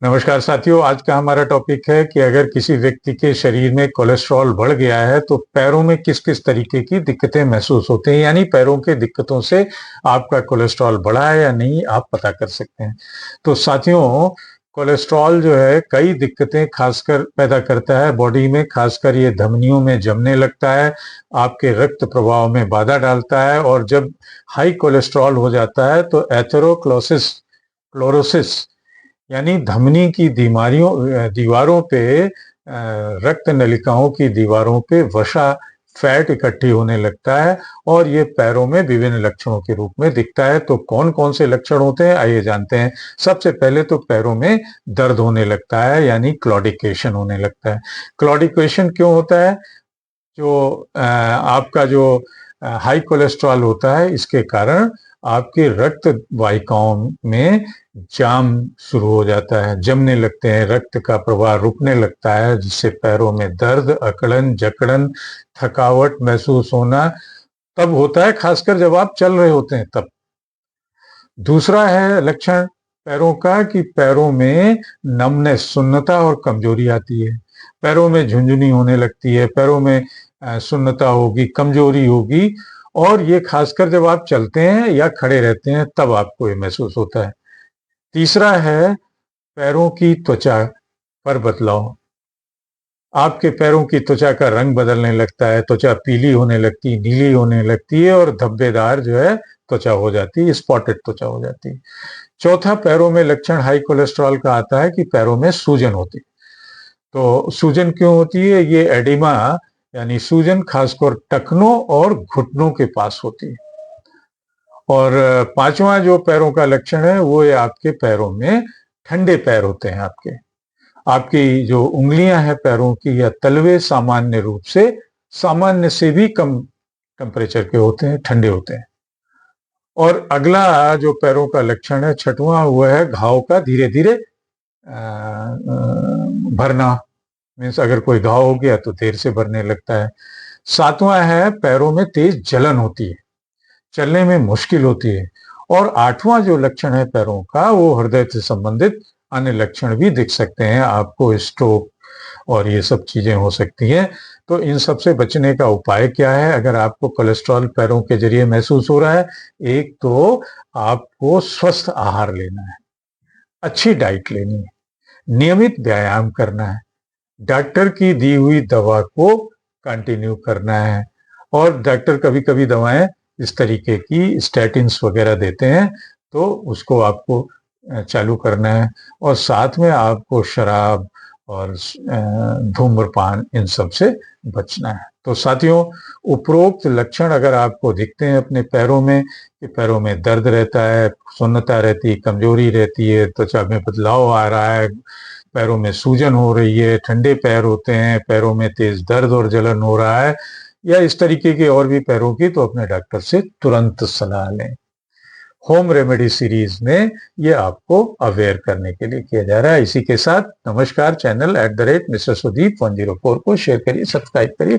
नमस्कार साथियों, आज का हमारा टॉपिक है कि अगर किसी व्यक्ति के शरीर में कोलेस्ट्रॉल बढ़ गया है तो पैरों में किस किस तरीके की दिक्कतें महसूस होती हैं, यानी पैरों के दिक्कतों से आपका कोलेस्ट्रॉल बढ़ा है या नहीं आप पता कर सकते हैं। तो साथियों, कोलेस्ट्रॉल जो है कई दिक्कतें खासकर पैदा करता है बॉडी में, खासकर ये धमनियों में जमने लगता है, आपके रक्त प्रवाह में बाधा डालता है और जब हाई कोलेस्ट्रॉल हो जाता है तो एथेरोक्लोसिस क्लोरोसिस यानी धमनी की दीवारों पे रक्त नलिकाओं की दीवारों पे वसा फैट इकट्ठी होने लगता है और ये पैरों में विभिन्न लक्षणों के रूप में दिखता है। तो कौन कौन से लक्षण होते हैं आइए जानते हैं। सबसे पहले तो पैरों में दर्द होने लगता है, यानी क्लॉडिकेशन होने लगता है। क्लॉडिकेशन क्यों होता है? जो आपका जो हाई कोलेस्ट्रॉल होता है इसके कारण आपके रक्त वाहिकाओं में जाम शुरू हो जाता है, जमने लगते हैं, रक्त का प्रवाह रुकने लगता है, जिससे पैरों में दर्द, अकड़न, जकड़न, थकावट महसूस होना तब होता है, खासकर जब आप चल रहे होते हैं तब। दूसरा है लक्षण पैरों का कि पैरों में नमनेस, सुन्नता और कमजोरी आती है। पैरों में झुंझुनी होने लगती है, पैरों में सुन्नता होगी, कमजोरी होगी और ये खासकर जब आप चलते हैं या खड़े रहते हैं तब आपको ये महसूस होता है। तीसरा है पैरों की त्वचा पर बदलाव। आपके पैरों की त्वचा का रंग बदलने लगता है, त्वचा पीली होने लगती, नीली होने लगती है और धब्बेदार जो है त्वचा हो जाती है, स्पॉटेड त्वचा हो जाती है। चौथा पैरों में लक्षण हाई कोलेस्ट्रॉल का आता है कि पैरों में सूजन होती है। तो सूजन क्यों होती है? ये एडिमा यानी सूजन खासकर टखनों और घुटनों के पास होती है। और पांचवा जो पैरों का लक्षण है वो है आपके पैरों में ठंडे पैर होते हैं। आपकी जो उंगलियां हैं पैरों की या तलवे सामान्य रूप से सामान्य से भी कम टेम्परेचर के होते हैं, ठंडे होते हैं। और अगला जो पैरों का लक्षण है छठवां, वो है घाव का धीरे धीरे भरना। मीन्स अगर कोई घाव हो गया तो देर से भरने लगता है। सातवां है पैरों में तेज जलन होती है, चलने में मुश्किल होती है। और आठवां जो लक्षण है पैरों का वो हृदय से संबंधित अन्य लक्षण भी दिख सकते हैं, आपको स्ट्रोक और ये सब चीजें हो सकती हैं। तो इन सब से बचने का उपाय क्या है? अगर आपको कोलेस्ट्रॉल पैरों के जरिए महसूस हो रहा है, एक तो आपको स्वस्थ आहार लेना है, अच्छी डाइट लेनी है, नियमित व्यायाम करना है, डॉक्टर की दी हुई दवा को कंटिन्यू करना है। और डॉक्टर कभी कभी दवाएं इस तरीके की स्टैटिन्स वगैरह देते हैं तो उसको आपको चालू करना है। और साथ में आपको शराब और धूम्रपान इन सब से बचना है। तो साथियों, उपरोक्त लक्षण अगर आपको दिखते हैं अपने पैरों में कि पैरों में दर्द रहता है, सुन्नता रहती है, कमजोरी रहती है, त्वचा में बदलाव आ रहा है, पैरों में सूजन हो रही है, ठंडे पैर होते हैं, पैरों में तेज दर्द और जलन हो रहा है, या इस तरीके की और भी पैरों की, तो अपने डॉक्टर से तुरंत सलाह लें। होम रेमेडी सीरीज में ये आपको अवेयर करने के लिए किया जा रहा है। इसी के साथ नमस्कार। Channel @Mr. Sudeep 104 को शेयर करिए, सब्सक्राइब करिए।